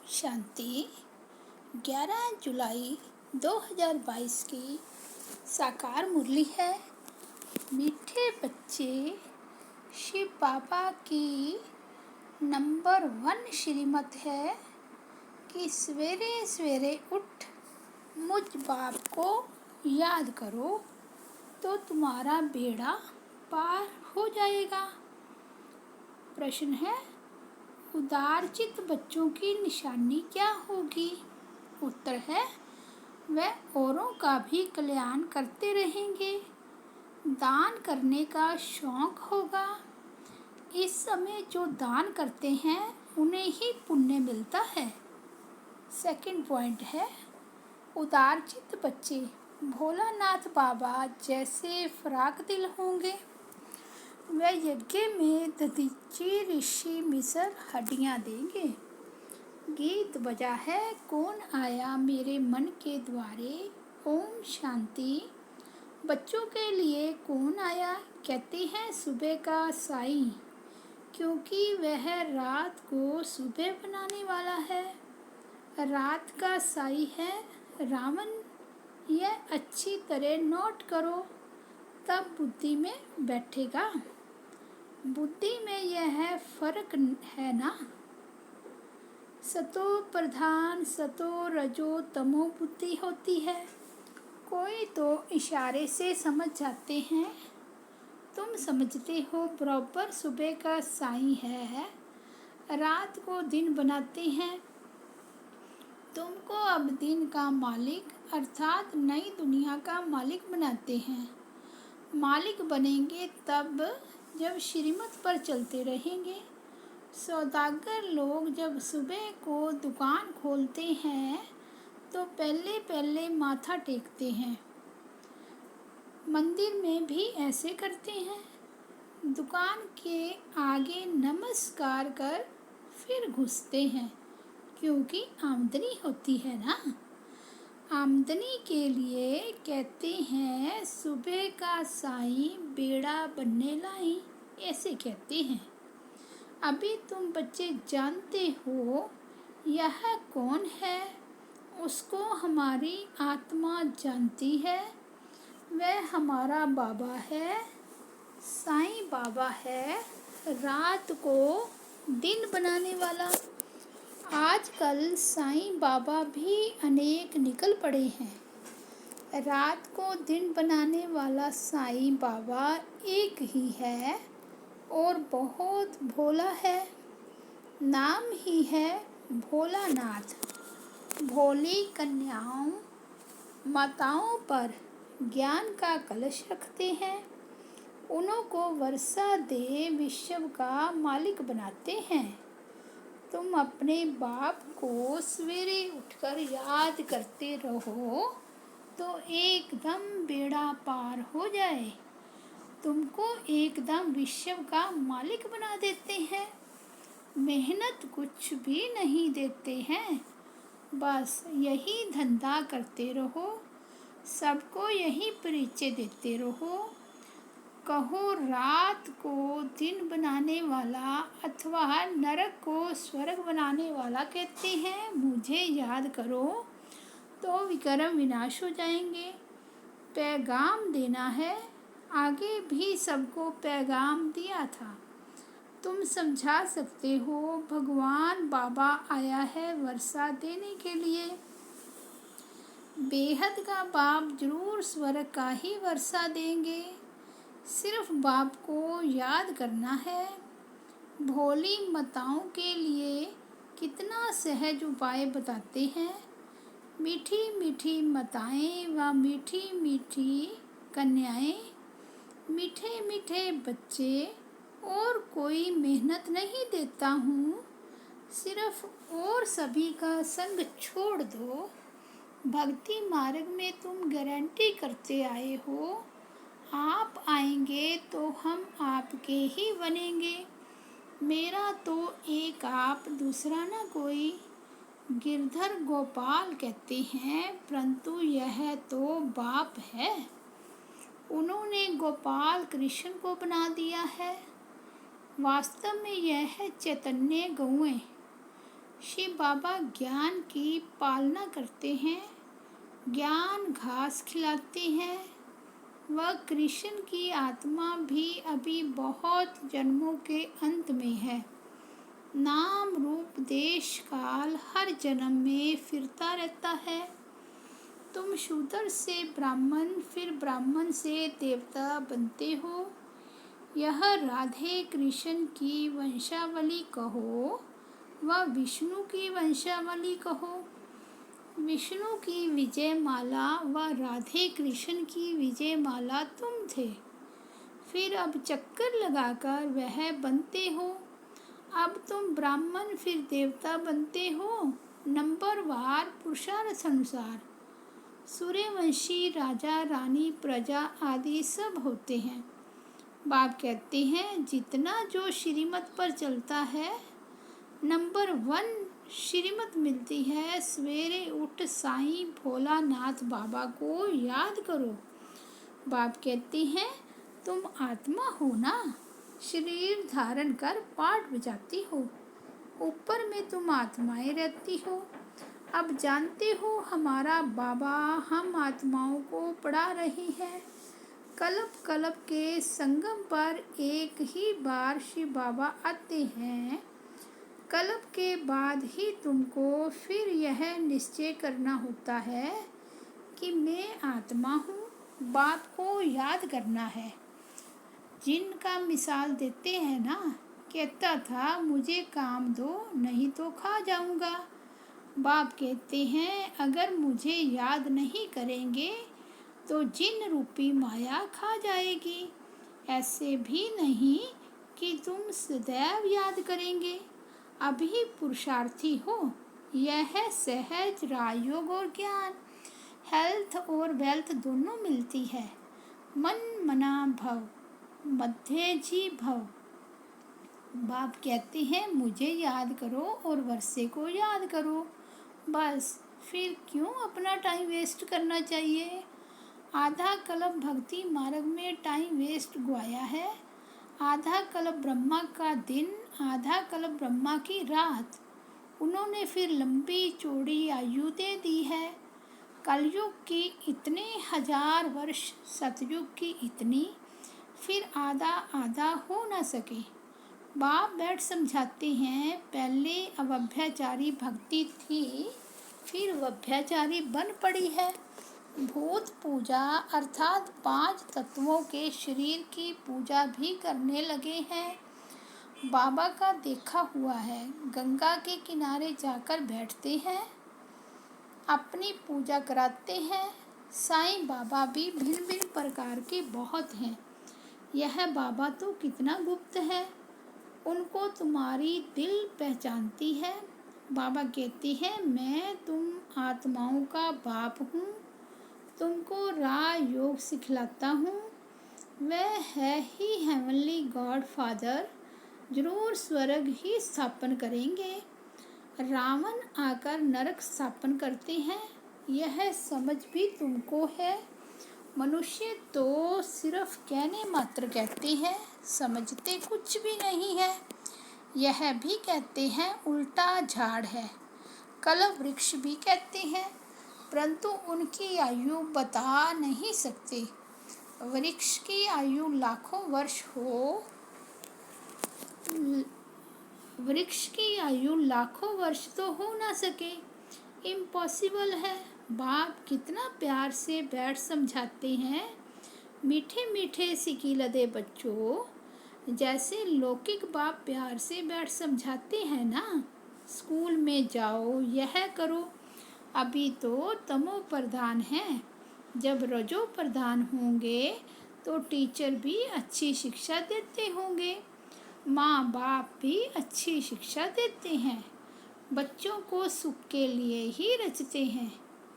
शांति 11 जुलाई 2022 की साकार मुरली है। मीठे बच्चे, शिव बाबा की नंबर 1 श्रीमत है कि सवेरे सवेरे उठ मुझ बाप को याद करो तो तुम्हारा बेड़ा पार हो जाएगा। प्रश्न है, उदारचित्त बच्चों की निशानी क्या होगी? उत्तर है, वह औरों का भी कल्याण करते रहेंगे, दान करने का शौक होगा। इस समय जो दान करते हैं उन्हें ही पुण्य मिलता है। सेकंड पॉइंट है, उदारचित्त बच्चे भोलानाथ बाबा जैसे फराक दिल होंगे। वह यज्ञ में दधीची ऋषि मिसर हड्डियाँ देंगे। गीत बजा है, कौन आया मेरे मन के द्वारे, ओम शांति। बच्चों के लिए कौन आया? कहते हैं सुबह का साईं, क्योंकि वह रात को सुबह बनाने वाला है। रात का साईं है रावण। यह अच्छी तरह नोट करो, तब बुद्धि में बैठेगा। बुद्धि में यह फर्क है ना। सतो प्रधान, सतो रजो तमो बुद्धि होती है। कोई तो इशारे से समझ जाते हैं। तुम समझते हो बराबर सुबह का साईं है, रात को दिन बनाते हैं। तुमको अब दिन का मालिक अर्थात नई दुनिया का मालिक बनाते हैं। मालिक बनेंगे तब जब श्रीमत पर चलते रहेंगे। सौदागर लोग जब सुबह को दुकान खोलते हैं तो पहले पहले माथा टेकते हैं। मंदिर में भी ऐसे करते हैं। दुकान के आगे नमस्कार कर फिर घुसते हैं, क्योंकि आमदनी होती है ना। आमदनी के लिए कहते हैं सुबह का साईं बेड़ा बनने लाई, ऐसे कहते हैं। अभी तुम बच्चे जानते हो यह कौन है? उसको हमारी आत्मा जानती है। वह हमारा बाबा है, साईं बाबा है, रात को दिन बनाने वाला। आजकल साईं बाबा भी अनेक निकल पड़े हैं। रात को दिन बनाने वाला साईं बाबा एक ही है और बहुत भोला है। नाम ही है भोलानाथ। भोली कन्याओं माताओं पर ज्ञान का कलश रखते हैं। उन्हों को वर्षा दे विश्व का मालिक बनाते हैं। तुम अपने बाप को सवेरे उठकर याद करते रहो तो एकदम बेड़ा पार हो जाए। तुमको एकदम विश्व का मालिक बना देते हैं। मेहनत कुछ भी नहीं देते हैं, बस यही धंधा करते रहो। सबको यही परिचय देते रहो। कहो रात को दिन बनाने वाला अथवा नरक को स्वर्ग बनाने वाला कहते हैं मुझे याद करो तो विकर्म विनाश हो जाएंगे। पैगाम देना है, आगे भी सबको पैगाम दिया था। तुम समझा सकते हो भगवान बाबा आया है वर्षा देने के लिए। बेहद का बाप जरूर स्वर्ग का ही वर्षा देंगे। सिर्फ बाप को याद करना है। भोली माताओं के लिए कितना सहज उपाय बताते हैं। मीठी मीठी माताएं व मीठी मीठी कन्याएं, मीठे मीठे बच्चे, और कोई मेहनत नहीं देता हूँ। सिर्फ और सभी का संग छोड़ दो। भक्ति मार्ग में तुम गारंटी करते आए हो। आप आएंगे तो हम आपके ही बनेंगे। मेरा तो एक आप दूसरा ना कोई। गिरधर गोपाल कहते हैं, परंतु यह तो बाप है। उन्होंने गोपाल कृष्ण को बना दिया है। वास्तव में यह है चैतन्य गौएं। शिव बाबा ज्ञान की पालना करते हैं, ज्ञान घास खिलाते हैं। वह कृष्ण की आत्मा भी अभी बहुत जन्मों के अंत में है। नाम रूप देश काल हर जन्म में फिरता रहता है। तुम शूद्र से ब्राह्मण, फिर ब्राह्मण से देवता बनते हो। यह राधे कृष्ण की वंशावली कहो, व विष्णु की वंशावली कहो। विष्णु की विजय माला व राधे कृष्ण की विजय माला तुम थे। फिर अब चक्कर लगाकर वह बनते हो। अब तुम ब्राह्मण फिर देवता बनते हो, नंबरवार पुरुषार्थ अनुसार। सूर्यवंशी राजा रानी प्रजा आदि सब होते हैं। बाप कहते हैं जितना जो श्रीमत पर चलता है, नंबर 1 श्रीमत मिलती है। सवेरे उठ साईं भोलानाथ बाबा को याद करो। बाप कहते हैं तुम आत्मा हो ना, शरीर धारण कर पाठ बजाती हो। ऊपर में तुम आत्माएं रहती हो। अब जानते हो हमारा बाबा हम आत्माओं को पढ़ा रही है। कल्प कल्प के संगम पर एक ही बार शिव बाबा आते हैं। कल्प के बाद ही तुमको फिर यह निश्चय करना होता है कि मैं आत्मा हूँ। बाप को याद करना है। जिनका मिसाल देते हैं ना, कहता था मुझे काम दो नहीं तो खा जाऊंगा। बाप कहते हैं अगर मुझे याद नहीं करेंगे तो जिन रूपी माया खा जाएगी। ऐसे भी नहीं कि तुम सदैव याद करेंगे। अभी पुरुषार्थी हो। यह है सहज राजयोग और ज्ञान। हेल्थ और वेल्थ दोनों मिलती है। मन मना भव, मध्य जी भव। बाप कहते हैं मुझे याद करो और वर्षे को याद करो। बस फिर क्यों अपना टाइम वेस्ट करना चाहिए। आधा कल्प भक्ति मार्ग में टाइम वेस्ट गवाया है। आधा कल्प ब्रह्मा का दिन, आधा कल्प ब्रह्मा की रात। उन्होंने फिर लंबी चौड़ी आयु दे दी है। कलयुग की इतने 1000 वर्ष, सतयुग की इतनी, फिर आधा आधा हो ना सके। बाप बैठ समझाते हैं पहले अव्यभिचारी भक्ति थी, फिर व्यभिचारी बन पड़ी है। भूत पूजा अर्थात 5 तत्वों के शरीर की पूजा भी करने लगे हैं। बाबा का देखा हुआ है, गंगा के किनारे जाकर बैठते हैं, अपनी पूजा कराते हैं। साईं बाबा भी भिन्न भिन्न प्रकार के बहुत हैं। यह बाबा तो कितना गुप्त है, उनको तुम्हारी दिल पहचानती है। बाबा कहती है मैं तुम आत्माओं का बाप हूँ, तुमको राज योग सिखलाता हूँ। वह है ही हेवनली गॉड फादर, जरूर स्वर्ग ही स्थापन करेंगे। रावण आकर नरक स्थापन करते हैं, यह समझ भी तुमको है। मनुष्य तो सिर्फ कहने मात्र कहते हैं, समझते कुछ भी नहीं है। यह भी कहते हैं उल्टा झाड़ है। कल्प वृक्ष भी कहते हैं, परंतु उनकी आयु बता नहीं सकते। वृक्ष की आयु लाखों वर्ष हो, वृक्ष की आयु लाखों वर्ष तो हो ना सके, इम्पॉसिबल है। बाप कितना प्यार से बैठ समझाते हैं। मीठे मीठे सिकीलदे बच्चों, जैसे लौकिक बाप प्यार से बैठ समझाते हैं ना। स्कूल में जाओ, यह करो। अभी तो तमो प्रधान है, जब रजो प्रधान होंगे तो टीचर भी अच्छी शिक्षा देते होंगे, माँ बाप भी अच्छी शिक्षा देते हैं, बच्चों को सुख के लिए ही रचते हैं।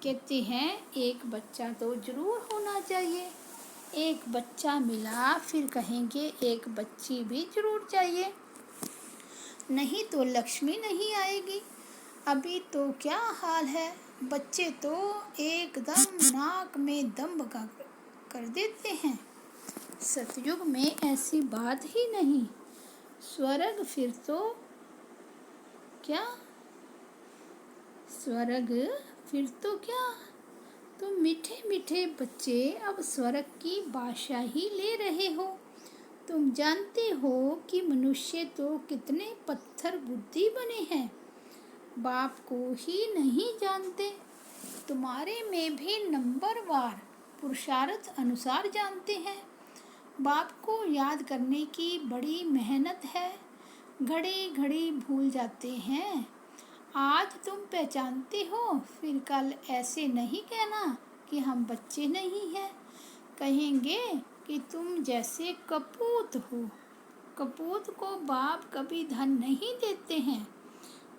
कहते हैं एक बच्चा तो जरूर होना चाहिए। एक बच्चा मिला फिर कहेंगे एक बच्ची भी जरूर चाहिए, नहीं तो लक्ष्मी नहीं आएगी। अभी तो क्या हाल है, बच्चे तो एकदम नाक में दम कर देते हैं। सतयुग में ऐसी बात ही नहीं। स्वर्ग फिर तो क्या स्वर्ग फिर तो क्या। तुम मीठे मीठे बच्चे अब स्वर्ग की भाषा ही ले रहे हो। तुम जानते हो कि मनुष्य तो कितने पत्थर बुद्धि बने हैं, बाप को ही नहीं जानते। तुम्हारे में भी नंबरवार पुरुषार्थ अनुसार जानते हैं। बाप को याद करने की बड़ी मेहनत है, घड़ी घड़ी भूल जाते हैं। आज तुम पहचानते हो, फिर कल ऐसे नहीं कहना कि हम बच्चे नहीं हैं। कहेंगे कि तुम जैसे कपूत हो। कपूत को बाप कभी धन नहीं देते हैं।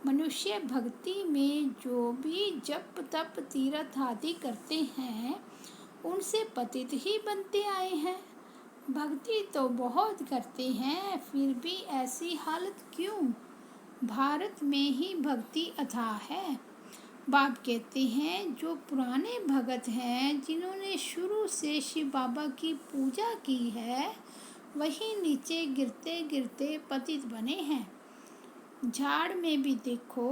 मनुष्य भक्ति में जो भी जप तप तीर्थ आदि करते हैं, उनसे पतित ही बनते आए हैं। भक्ति तो बहुत करते हैं, फिर भी ऐसी हालत क्यों। भारत में ही भक्ति अथाह है। बाप कहते हैं जो पुराने भगत हैं, जिन्होंने शुरू से शिव बाबा की पूजा की है, वही नीचे गिरते गिरते पतित बने हैं। झाड़ में भी देखो,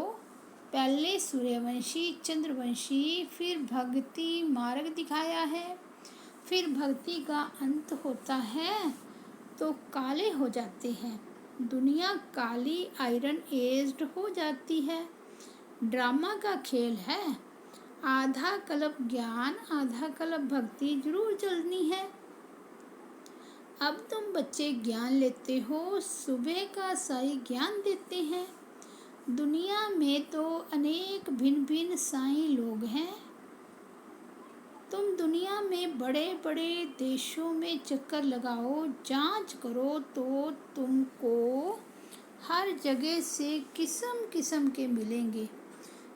पहले सूर्यवंशी चंद्रवंशी, फिर भक्ति मार्ग दिखाया है। फिर भक्ति का अंत होता है तो काले हो जाते हैं। दुनिया काली आयरन एज्ड हो जाती है। ड्रामा का खेल है। आधा कल्प ज्ञान आधा कल्प भक्ति जरूर चलनी है। अब तुम बच्चे ज्ञान लेते हो, सुबह का साई ज्ञान देते हैं। दुनिया में तो अनेक भिन्न भिन्न साई लोग हैं। तुम दुनिया में बड़े बड़े देशों में चक्कर लगाओ, जांच करो तो तुमको हर जगह से किस्म किस्म के मिलेंगे।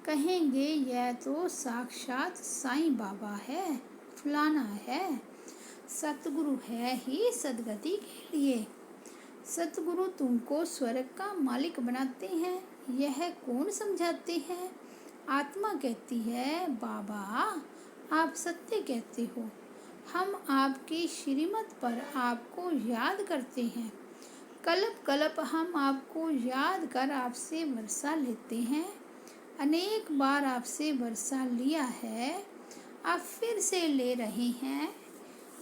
कहेंगे यह तो साक्षात साईं बाबा है, फलाना है। सतगुरु है ही सदगति के लिए। सतगुरु तुमको स्वर्ग का मालिक बनाते हैं, यह कौन समझाते हैं। आत्मा कहती है बाबा आप सत्य कहते हो, हम आपकी श्रीमत पर आपको याद करते हैं। कल्प कल्प हम आपको याद कर आपसे वर्षा लेते हैं। अनेक बार आपसे वर्षा लिया है, आप फिर से ले रहे हैं।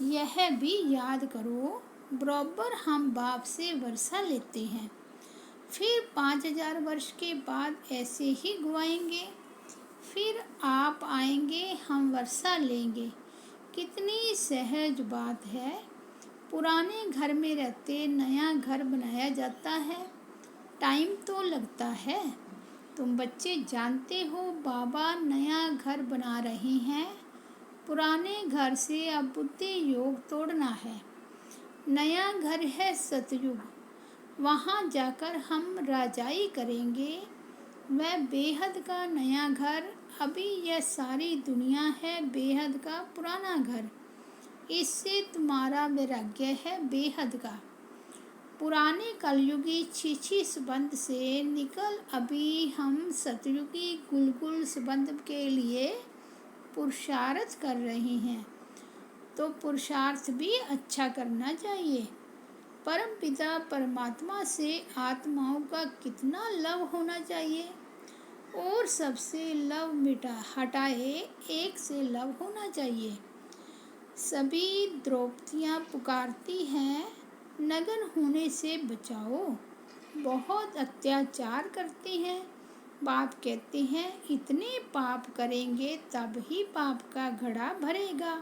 यह भी याद करो, बराबर हम बाप से वर्षा लेते हैं। फिर 5000 वर्ष के बाद ऐसे ही गुआएंगे। फिर आप आएंगे, हम वर्षा लेंगे। कितनी सहज बात है। पुराने घर में रहते नया घर बनाया जाता है, टाइम तो लगता है। तुम बच्चे जानते हो बाबा नया घर बना रहे हैं। पुराने घर से अब बुद्धि योग तोड़ना है। नया घर है सतयुग, वहाँ जाकर हम राजाई करेंगे। वह बेहद का नया घर, अभी यह सारी दुनिया है बेहद का पुराना घर। इससे तुम्हारा वैराग्य है बेहद का। पुराने कलयुगी छीछी संबंध से निकल अभी हम सतयुगी गुलगुल संबंध के लिए पुरुषार्थ कर रहे हैं। तो पुरुषार्थ भी अच्छा करना चाहिए। परम पिता परमात्मा से आत्माओं का कितना लव होना चाहिए, और सबसे लव हटाए एक से लव होना चाहिए। सभी द्रौपदियाँ पुकारती हैं नग्न होने से बचाओ, बहुत अत्याचार करते हैं। बाप कहते हैं इतने पाप करेंगे तब ही पाप का घड़ा भरेगा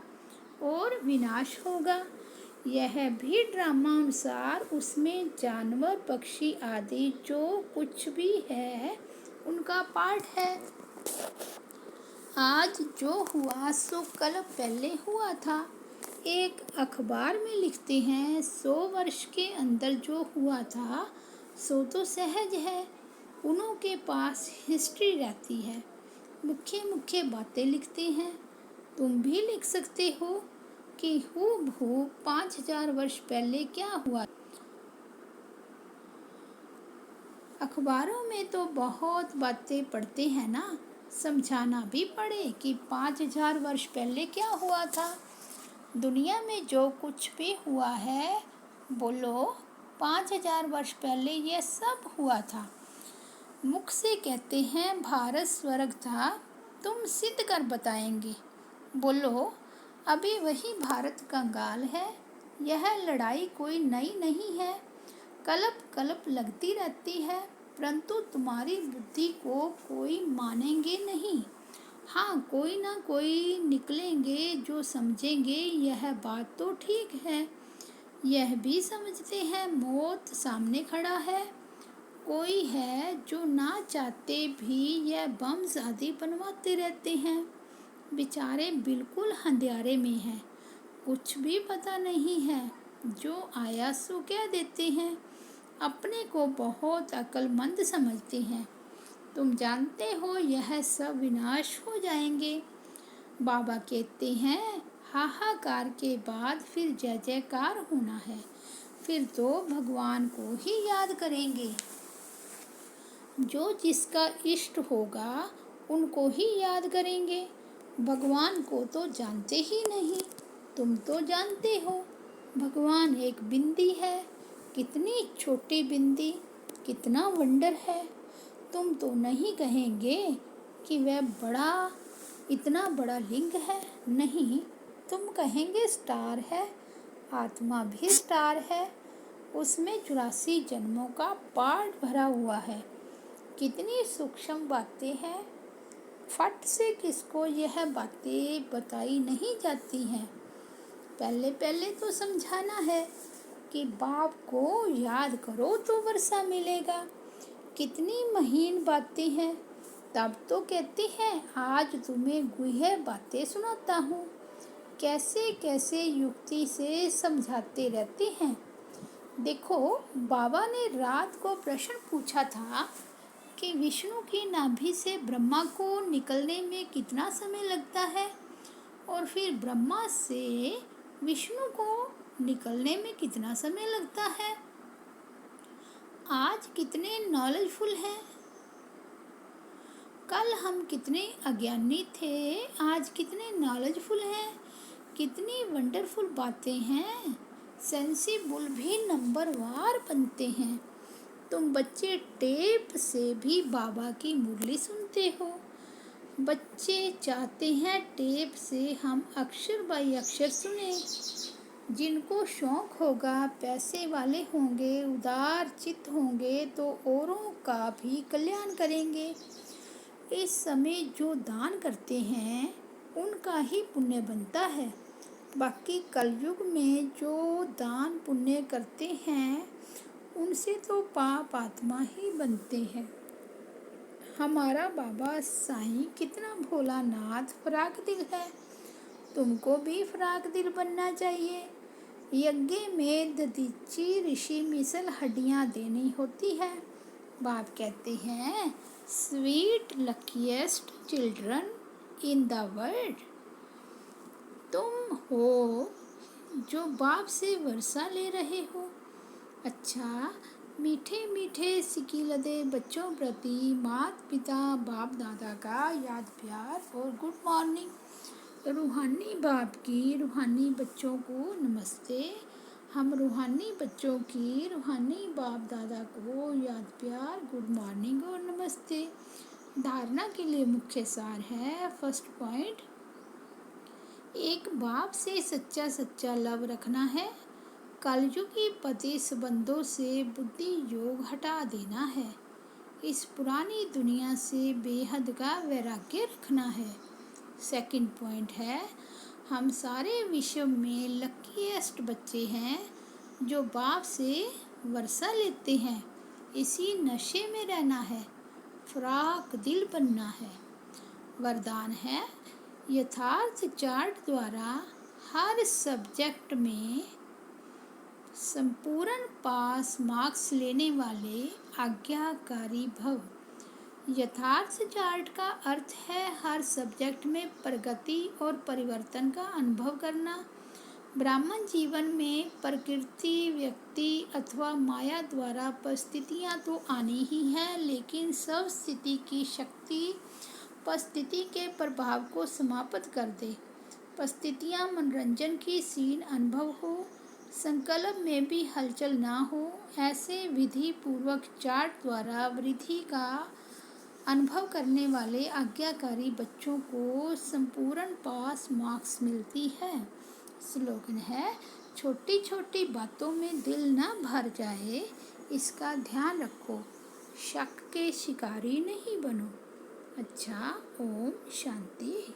और विनाश होगा। यह भी ड्रामा अनुसार उसमें जानवर पक्षी आदि जो कुछ भी है उनका पार्ट है। आज जो हुआ सो कल पहले हुआ था। एक अखबार में लिखते हैं 100 वर्ष के अंदर जो हुआ था सो तो सहज है। उन्हों के पास हिस्ट्री रहती है, मुख्य मुख्य बातें लिखते हैं। तुम भी लिख सकते हो कि हूबहू 5000 वर्ष पहले क्या हुआ। अखबारों में तो बहुत बातें पढ़ते हैं ना, समझाना भी पड़े कि 5000 वर्ष पहले क्या हुआ था। दुनिया में जो कुछ भी हुआ है, बोलो 5000 वर्ष पहले यह सब हुआ था। मुख से कहते हैं भारत स्वर्ग था, तुम सिद्ध कर बताएंगे। बोलो, अभी वही भारत का गाल है। यह लड़ाई कोई नई नहीं है, कलप कलप लगती रहती है, परंतु तुम्हारी बुद्धि को कोई मानेंगे नहीं। हाँ, कोई ना कोई निकलेंगे जो समझेंगे यह बात तो ठीक है। यह भी समझते हैं मौत सामने खड़ा है। कोई है जो ना चाहते भी यह बम आदि बनवाते रहते हैं। बेचारे बिल्कुल अंधियारे में हैं, कुछ भी पता नहीं है। जो आया सो कह देते हैं, अपने को बहुत अक्लमंद समझते हैं। तुम जानते हो यह सब विनाश हो जाएंगे। बाबा कहते हैं हाहाकार के बाद फिर जय जयकार होना है, फिर तो भगवान को ही याद करेंगे। जो जिसका इष्ट होगा उनको ही याद करेंगे। भगवान को तो जानते ही नहीं, तुम तो जानते हो। भगवान एक बिंदी है, कितनी छोटी बिंदी, कितना वंडर है। तुम तो नहीं कहेंगे कि वह बड़ा, इतना बड़ा लिंग है। नहीं, तुम कहेंगे स्टार है। आत्मा भी स्टार है, उसमें 84 जन्मों का पार्ट भरा हुआ है। कितनी सूक्ष्म बातें हैं, फट से किसको यह बातें बताई नहीं जाती हैं। पहले पहले तो समझाना है कि बाप को याद करो तो वर्षा मिलेगा। कितनी महीन बातें हैं। तब तो कहते हैं आज तुम्हें गुह्य बातें सुनाता हूँ। कैसे कैसे युक्ति से समझाते रहते हैं। देखो, बाबा ने रात को प्रश्न पूछा था कि विष्णु की नाभि से ब्रह्मा को निकलने में कितना समय लगता है, और फिर ब्रह्मा से विष्णु को निकलने में कितना समय लगता है। आज कितने नॉलेजफुल हैं, कल हम कितने अज्ञानी थे, आज कितने नॉलेजफुल हैं। कितनी वंडरफुल बातें हैं। सेंसिबल भी नंबरवार बनते हैं। तुम बच्चे टेप से भी बाबा की मुरली सुनते हो। बच्चे चाहते हैं टेप से हम अक्षर बाई अक्षर सुने। जिनको शौक होगा, पैसे वाले होंगे, उदार चित्त होंगे तो औरों का भी कल्याण करेंगे। इस समय जो दान करते हैं उनका ही पुण्य बनता है। बाकी कलयुग में जो दान पुण्य करते हैं उनसे तो पाप आत्मा ही बनते हैं। हमारा बाबा साईं कितना भोलानाथ फराक दिल है। तुमको भी फराक दिल बनना चाहिए। यज्ञ में दधीची ऋषि मिसल हड्डियाँ देनी होती है। बाप कहते हैं sweet luckiest children in the world. तुम हो जो बाप से वर्षा ले रहे हो। अच्छा, मीठे मीठे सिकीलदे बच्चों प्रति माता पिता बाप दादा का याद प्यार और गुड मॉर्निंग। रूहानी बाप की रूहानी बच्चों को नमस्ते। हम रूहानी बच्चों की रूहानी बाप दादा को याद प्यार गुड मॉर्निंग और नमस्ते। धारणा के लिए मुख्य सार है। फर्स्ट पॉइंट, एक बाप से सच्चा सच्चा लव रखना है। कलयुगी पति संबंधों से बुद्धि योग हटा देना है। इस पुरानी दुनिया से बेहद का वैराग्य रखना है। सेकंड पॉइंट है, हम सारे विश्व में लकीएस्ट बच्चे हैं जो बाप से वर्षा लेते हैं। इसी नशे में रहना है, फराक दिल बनना है। वरदान है, यथार्थ चार्ट द्वारा हर सब्जेक्ट में संपूर्ण पास मार्क्स लेने वाले आज्ञाकारी भव। यथार्थ चार्ट का अर्थ है हर सब्जेक्ट में प्रगति और परिवर्तन का अनुभव करना। ब्राह्मण जीवन में प्रकृति, व्यक्ति अथवा माया द्वारा परिस्थितियाँ तो आनी ही हैं, लेकिन सब स्थिति की शक्ति परिस्थिति के प्रभाव को समाप्त कर दे। परिस्थितियाँ मनोरंजन की सीन अनुभव हो, संकल्प में भी हलचल ना हो, ऐसे विधि पूर्वक चार्ट द्वारा वृद्धि का अनुभव करने वाले आज्ञाकारी बच्चों को संपूर्ण पास मार्क्स मिलती है। स्लोगन है, छोटी छोटी बातों में दिल ना भर जाए, इसका ध्यान रखो, शक के शिकारी नहीं बनो। अच्छा, ओम शांति।